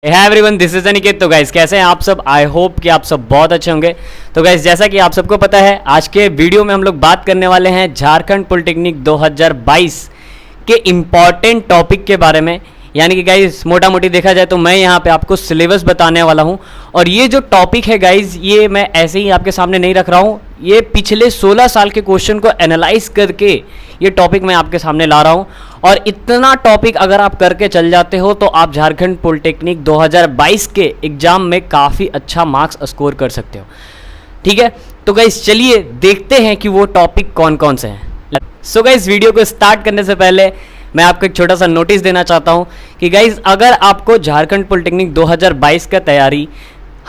Hi everyone, this is Aniket. तो guys कैसे हैं आप सब? आई होप कि आप सब बहुत अच्छे होंगे। तो गाइस जैसा कि आप सबको पता है, आज के वीडियो में हम लोग बात करने वाले हैं झारखंड पॉलिटेक्निक 2022 के इम्पॉर्टेंट टॉपिक के बारे में। यानी कि गाइस मोटा मोटी देखा जाए तो मैं यहाँ पे आपको सिलेबस बताने वाला हूँ। और ये जो टॉपिक है गाइस, ये मैं ऐसे ही आपके सामने नहीं रख रहा हूँ, ये पिछले 16 साल के क्वेश्चन को एनालाइज करके ये टॉपिक मैं आपके सामने ला रहा हूँ। और इतना टॉपिक अगर आप करके चल जाते हो तो आप झारखंड पॉलिटेक्निक 2022 के एग्जाम में काफ़ी अच्छा मार्क्स स्कोर कर सकते हो। ठीक है, तो गाइस चलिए देखते हैं कि वो टॉपिक कौन कौन से हैं। सो गाइस वीडियो को स्टार्ट करने से पहले मैं आपको एक छोटा सा नोटिस देना चाहता हूं कि गाइज अगर आपको झारखंड पॉलिटेक्निक 2022 का तैयारी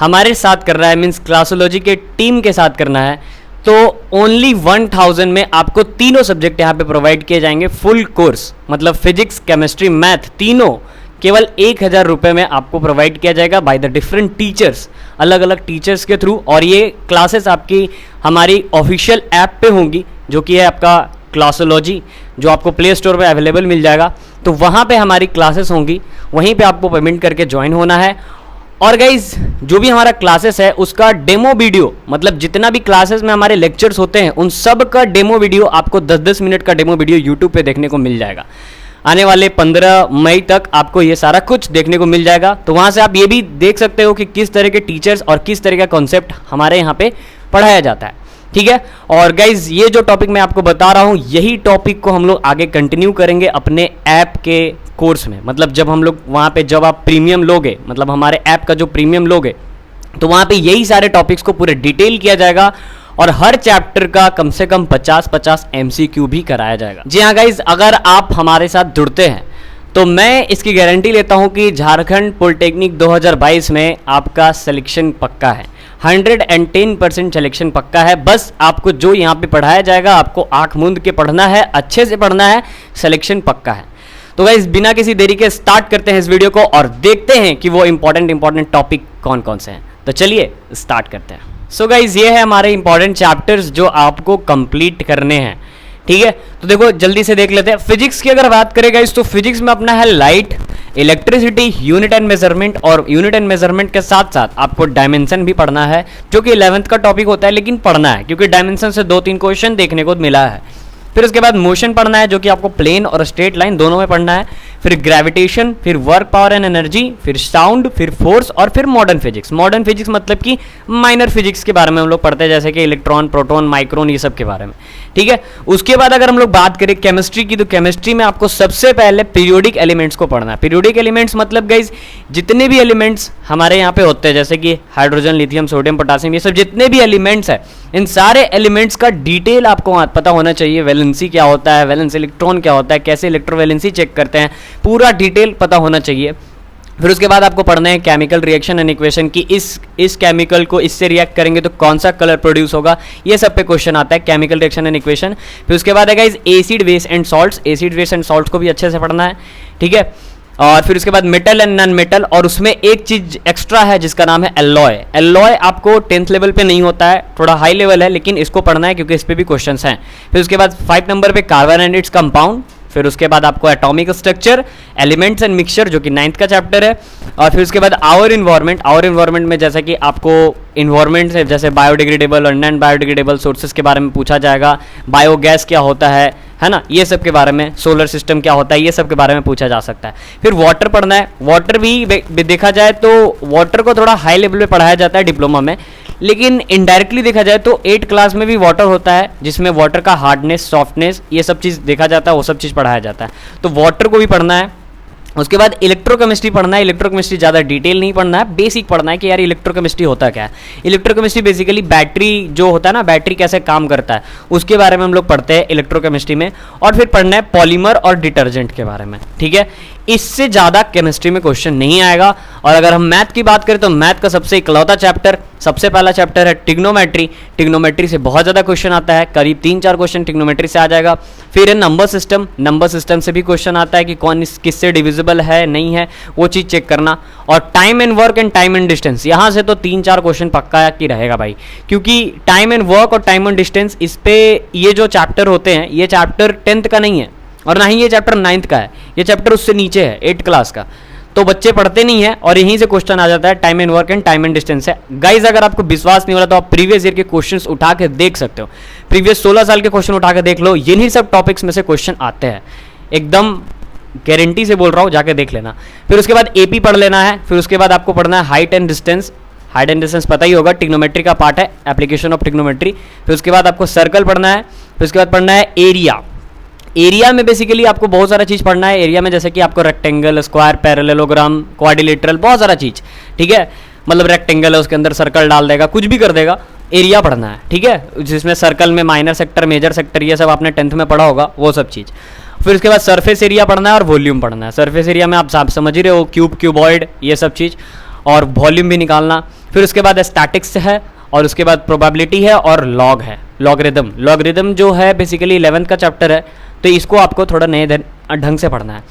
हमारे साथ करना है, मीन्स क्लासोलॉजी के टीम के साथ करना है, तो ओनली 1000 में आपको तीनों सब्जेक्ट यहाँ पे प्रोवाइड किए जाएंगे। फुल कोर्स मतलब फिजिक्स, केमिस्ट्री, मैथ तीनों केवल 1000 रुपये में आपको प्रोवाइड किया जाएगा बाय द डिफरेंट टीचर्स, अलग अलग टीचर्स के थ्रू। और ये क्लासेस आपकी हमारी ऑफिशियल ऐप पे होंगी, जो कि है आपका क्लासोलॉजी, जो आपको प्ले स्टोर पे अवेलेबल मिल जाएगा। तो वहाँ पे हमारी क्लासेस होंगी, वहीं पे आपको पेमेंट करके ज्वाइन होना है। और गाइज जो भी हमारा क्लासेस है उसका डेमो वीडियो, मतलब जितना भी क्लासेस में हमारे लेक्चर्स होते हैं उन सब का डेमो वीडियो आपको 10-10 मिनट का डेमो वीडियो यूट्यूब पे देखने को मिल जाएगा। आने वाले 15 मई तक आपको ये सारा कुछ देखने को मिल जाएगा। तो वहाँ से आप ये भी देख सकते हो कि किस तरह के टीचर्स और किस तरह का कॉन्सेप्ट हमारे यहाँ पे पढ़ाया जाता है। ठीक है, और गाइज ये जो टॉपिक मैं आपको बता रहा हूँ, यही टॉपिक को हम लोग आगे कंटिन्यू करेंगे अपने ऐप के कोर्स में। मतलब जब हम लोग वहाँ पे, जब आप प्रीमियम लोगे, मतलब हमारे ऐप का जो प्रीमियम लोगे, तो वहाँ पे यही सारे टॉपिक्स को पूरे डिटेल किया जाएगा और हर चैप्टर का कम से कम 50-50 MCQ भी कराया जाएगा। जी हाँ गाइज, अगर आप हमारे साथ जुड़ते हैं तो मैं इसकी गारंटी लेता हूँ कि झारखंड पॉलिटेक्निक 2022 में आपका सिलेक्शन पक्का है। 110% सिलेक्शन पक्का है। बस आपको जो यहाँ पे पढ़ाया जाएगा आपको आंख मूंद के पढ़ना है, अच्छे से पढ़ना है, सिलेक्शन पक्का है। तो गाइस बिना किसी देरी के स्टार्ट करते हैं इस वीडियो को और देखते हैं कि वो इंपॉर्टेंट टॉपिक कौन कौन से हैं। तो चलिए स्टार्ट करते हैं। सो गाइस ये है हमारे इंपॉर्टेंट चैप्टर्स जो आपको कंप्लीट करने हैं। ठीक है, तो देखो जल्दी से देख लेते हैं। फिजिक्स की अगर बात करें गाइस, तो फिजिक्स में अपना है light, electricity, unit and measurement. और यूनिट एंड मेजरमेंट के साथ साथ आपको डायमेंशन भी पढ़ना है, जो कि 11th का टॉपिक होता है, लेकिन पढ़ना है क्योंकि डायमेंशन से 2-3 क्वेश्चन देखने को मिला है। फिर उसके बाद मोशन पढ़ना है, जो कि आपको प्लेन और स्ट्रेट लाइन दोनों में पढ़ना है। फिर ग्रेविटेशन, फिर वर्क, पावर एंड एनर्जी, फिर साउंड, फिर फोर्स और फिर मॉडर्न फिजिक्स। मॉडर्न फिजिक्स मतलब कि माइनर फिजिक्स के बारे में हम लोग पढ़ते हैं, जैसे कि इलेक्ट्रॉन, प्रोटॉन, माइक्रोन, ये सब के बारे में। ठीक है, उसके बाद अगर हम लोग बात करें केमिस्ट्री की, तो केमिस्ट्री में आपको सबसे पहले पीरियोडिक एलिमेंट्स को पढ़ना है। पीरियोडिक एलिमेंट्स मतलब गाइज जितने भी एलिमेंट्स हमारे यहाँ पे होते हैं, जैसे कि हाइड्रोजन, लिथियम, सोडियम, पोटासियम, ये सब जितने भी एलिमेंट्स हैं, इन सारे एलिमेंट्स का डिटेल आपको पता होना चाहिए। वैलेंसी क्या होता है, वैलेंस इलेक्ट्रॉन क्या होता है, कैसे इलेक्ट्रोवैलेंसी चेक करते हैं, पूरा डिटेल पता होना चाहिए। फिर उसके बाद आपको पढ़ना है केमिकल रिएक्शन एंड इक्वेशन की, इस केमिकल को इससे रिएक्ट करेंगे तो कौन सा कलर प्रोड्यूस होगा, ये सब पे क्वेश्चन आता है, केमिकल रिएक्शन एंड इक्वेशन। फिर उसके बाद है guys acid, base and salts. Acid, base and salts को भी अच्छे से पढ़ना है। ठीक है, और फिर उसके बाद मेटल एंड नॉन मेटल। और उसमें एक चीज एक्स्ट्रा है जिसका नाम है एलॉय। एलॉय आपको 10th लेवल पे नहीं होता है, थोड़ा हाई लेवल है, लेकिन इसको पढ़ना है क्योंकि इस पे भी क्वेश्चंस हैं। फिर उसके बाद 5 नंबर पे कार्बन एंड इट्स कंपाउंड। फिर उसके बाद आपको atomic structure, elements and mixture, जो कि 9th का चैप्टर है। और फिर उसके बाद आवर इन्वायरमेंट। आवर इन्वायरमेंट में जैसे कि आपको इन्वायरमेंट से जैसे बायोडिग्रेडेबल और नॉन बायोडिग्रेडेबल सोर्सेज के बारे में पूछा जाएगा, बायोगैस क्या होता है ना, ये सब के बारे में, सोलर सिस्टम क्या होता है, ये सब के बारे में पूछा जा सकता है। फिर वाटर पढ़ना है। वाटर भी देखा जाए तो वाटर को थोड़ा हाई लेवल पे पढ़ाया जाता है डिप्लोमा में, लेकिन इनडायरेक्टली देखा जाए तो 8th क्लास में भी वाटर होता है, जिसमें वाटर का हार्डनेस, सॉफ्टनेस, ये सब चीज़ देखा जाता है, वो सब चीज़ पढ़ाया जाता है। तो वाटर को भी पढ़ना है। उसके बाद इलेक्ट्रोकेमिस्ट्री पढ़ना है। इलेक्ट्रोकेमिस्ट्री ज़्यादा डिटेल नहीं पढ़ना है, बेसिक पढ़ना है कि यार इलेक्ट्रोकेमिस्ट्री होता क्या है। इलेक्ट्रोकेमिस्ट्री बेसिकली बैटरी जो होता है ना, बैटरी कैसे काम करता है, उसके बारे में हम लोग पढ़ते हैं इलेक्ट्रोकेमिस्ट्री में। और फिर पढ़ना है पॉलीमर और डिटर्जेंट के बारे में। ठीक है, इससे ज़्यादा केमिस्ट्री में क्वेश्चन नहीं आएगा। और अगर हम मैथ की बात करें तो मैथ का सबसे इकलौता चैप्टर, सबसे पहला चैप्टर है टिग्नोमेट्री। टिग्नोमेट्री से बहुत ज़्यादा क्वेश्चन आता है, करीब 3-4 क्वेश्चन टिग्नोमेट्री से आ जाएगा। फिर है नंबर सिस्टम। नंबर सिस्टम से भी क्वेश्चन आता है कि कौन किससे डिविजिबल है, नहीं है, वो चीज़ चेक करना। और time and work and time and distance, यहाँ से तो 3-4 क्वेश्चन पक्का की रहेगा भाई, क्योंकि टाइम एंड वर्क और टाइम एंड डिस्टेंस, इस पे ये जो चैप्टर होते हैं, ये चैप्टर 10th का नहीं है और ना ही ये चैप्टर 9th का है, ये चैप्टर उससे नीचे है, 8th क्लास का। तो बच्चे पढ़ते नहीं है और यहीं से क्वेश्चन आ जाता है time and work and time and distance है। गाइज अगर आपको विश्वास नहीं हो रहा तो आप प्रीवियस ईयर के क्वेश्चंस उठा के देख सकते हो, प्रीवियस 16 साल के क्वेश्चन उठा के देख लो, यही सब टॉपिक्स में से क्वेश्चन आते हैं, एकदम गारंटी से बोल रहा हूँ, जाके देख लेना। फिर उसके बाद एपी पढ़ लेना है, फिर उसके बाद आपको पढ़ना है height and distance. Height and distance पता ही होगा, ट्रिग्नोमेट्री का पार्ट है, एप्लीकेशन ऑफ ट्रिग्नोमेट्री। फिर उसके बाद आपको सर्कल पढ़ना है, फिर उसके बाद पढ़ना है एरिया। एरिया में बेसिकली आपको बहुत सारा चीज़ पढ़ना है। एरिया में जैसे कि आपको रेक्टेंगल, स्क्वायर, पैरेललोग्राम, क्वाड्रिलेटरल, बहुत सारा चीज़, ठीक है। मतलब रेक्टेंगल है उसके अंदर सर्कल डाल देगा, कुछ भी कर देगा, एरिया पढ़ना है, ठीक है। जिसमें सर्कल में माइनर सेक्टर, मेजर सेक्टर, ये सब आपने 10th में पढ़ा होगा, वो सब चीज़। फिर उसके बाद सरफेस एरिया पढ़ना है और वॉल्यूम पढ़ना है। सरफेस एरिया में आप समझ ही रहे हो, क्यूब, क्यूबॉइड, ये सब चीज़, और वॉल्यूम भी निकालना। फिर उसके बाद स्टैटिक्स है, और उसके बाद प्रोबेबिलिटी है और लॉग है, लॉगरिदम। लॉगरिदम जो है बेसिकली 11th का चैप्टर है, तो इसको आपको थोड़ा नए ढंग से पढ़ना है।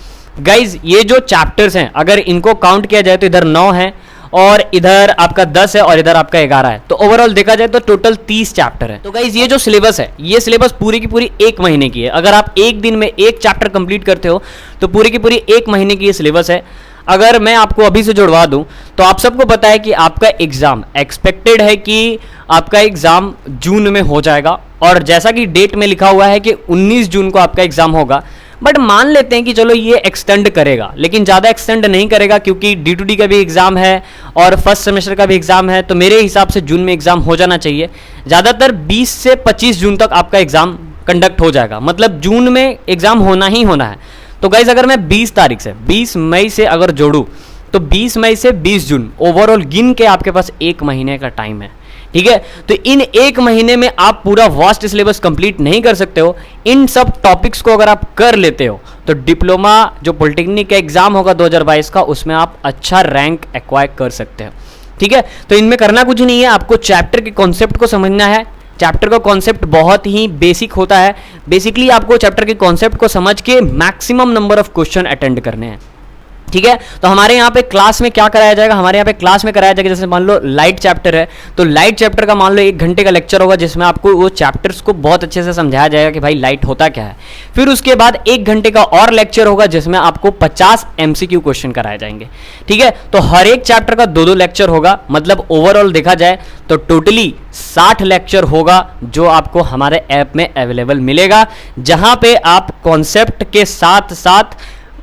गाइज ये जो चैप्टर्स हैं अगर इनको काउंट किया जाए तो इधर 9 है और इधर आपका 10 है और इधर आपका 11 है, तो ओवरऑल देखा जाए तो टोटल 30 चैप्टर है। तो गाइज ये जो सिलेबस है, ये सिलेबस पूरी की पूरी 1 महीने की है। अगर आप एक दिन में एक चैप्टर कंप्लीट करते हो तो पूरी की पूरी 1 महीने की ये सिलेबस है। अगर मैं आपको अभी से जुड़वा दूं तो आप सबको पता है कि आपका एग्जाम एक्सपेक्टेड है कि आपका एग्जाम जून में हो जाएगा, और जैसा कि डेट में लिखा हुआ है कि 19 जून को आपका एग्जाम होगा। बट मान लेते हैं कि चलो ये एक्सटेंड करेगा, लेकिन ज़्यादा एक्सटेंड नहीं करेगा क्योंकि D2D का भी एग्जाम है और फर्स्ट सेमेस्टर का भी एग्जाम है, तो मेरे हिसाब से जून में एग्जाम हो जाना चाहिए। ज़्यादातर 20 से 25 जून तक आपका एग्जाम कंडक्ट हो जाएगा, मतलब जून में एग्जाम होना ही होना है। तो गाइज अगर मैं 20 तारीख से 20 मई से अगर जोड़ूं तो 20 मई से 20 जून ओवरऑल गिन के आपके पास 1 महीने का टाइम है, ठीक है। तो इन 1 महीने में आप पूरा वास्ट सिलेबस कंप्लीट नहीं कर सकते हो। इन सब टॉपिक्स को अगर आप कर लेते हो तो डिप्लोमा जो पॉलिटेक्निक का एग्जाम होगा 2022 का, उसमें आप अच्छा रैंक एक्वायर कर सकते हो, ठीक है। तो इनमें करना कुछ नहीं है, आपको चैप्टर के कॉन्सेप्ट को समझना है। चैप्टर का कॉन्सेप्ट बहुत ही बेसिक होता है। बेसिकली आपको चैप्टर के कॉन्सेप्ट को समझ के maximum number of question attend करने हैं, ठीक है। तो हमारे यहाँ पे क्लास में क्या कराया जाएगा, हमारे यहाँ पे क्लास में कराया जाएगा, जैसे मान लो लाइट चैप्टर है तो लाइट चैप्टर का मान लो 1 घंटे का लेक्चर होगा जिसमें आपको वो चैप्टर्स को बहुत अच्छे से समझाया जाएगा कि भाई लाइट होता क्या है। फिर उसके बाद 1 घंटे का और लेक्चर होगा जिसमें आपको 50 MCQ क्वेश्चन कराए जाएंगे, ठीक है। तो हर एक चैप्टर का 2-2 लेक्चर होगा, मतलब ओवरऑल देखा जाए तो टोटली 60 लेक्चर होगा जो आपको हमारे ऐप में अवेलेबल मिलेगा, जहां पे आप कॉन्सेप्ट के साथ साथ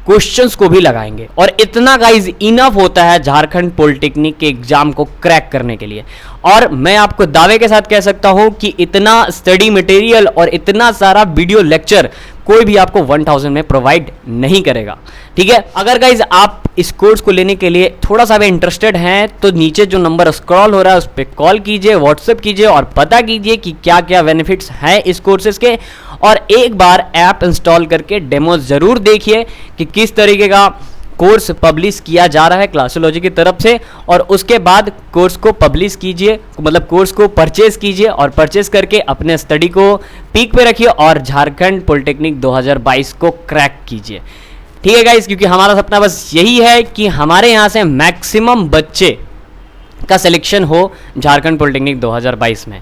क्वेश्चंस को भी लगाएंगे। और इतना गाइज इनफ होता है झारखंड पॉलिटेक्निक के एग्जाम को क्रैक करने के लिए। और मैं आपको दावे के साथ कह सकता हूं कि इतना स्टडी मटेरियल और इतना सारा वीडियो लेक्चर कोई भी आपको 1000 में प्रोवाइड नहीं करेगा, ठीक है। अगर गाइज आप इस कोर्स को लेने के लिए थोड़ा सा भी इंटरेस्टेड हैं तो नीचे जो नंबर स्क्रॉल हो रहा है उस पर कॉल कीजिए, व्हाट्सएप कीजिए और पता कीजिए कि क्या क्या बेनिफिट्स हैं इस कोर्सेज के। और एक बार ऐप इंस्टॉल करके डेमो जरूर देखिए कि किस तरीके का कोर्स पब्लिश किया जा रहा है क्लासोलॉजी की तरफ से, और उसके बाद कोर्स को पब्लिश कीजिए, मतलब कोर्स को परचेज कीजिए और परचेज करके अपने स्टडी को पीक पे रखिए और झारखंड पॉलिटेक्निक 2022 को क्रैक कीजिए, ठीक है गाइस। क्योंकि हमारा सपना बस यही है कि हमारे यहाँ से मैक्सिमम बच्चे का सिलेक्शन हो झारखंड पॉलिटेक्निक 2022 में।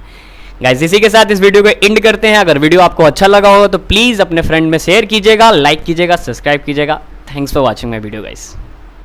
गाइस इसी के साथ इस वीडियो को एंड करते हैं। अगर वीडियो आपको अच्छा लगा हो तो प्लीज़ अपने फ्रेंड में शेयर कीजिएगा, लाइक कीजिएगा, सब्सक्राइब कीजिएगा। Thanks for watching my video guys.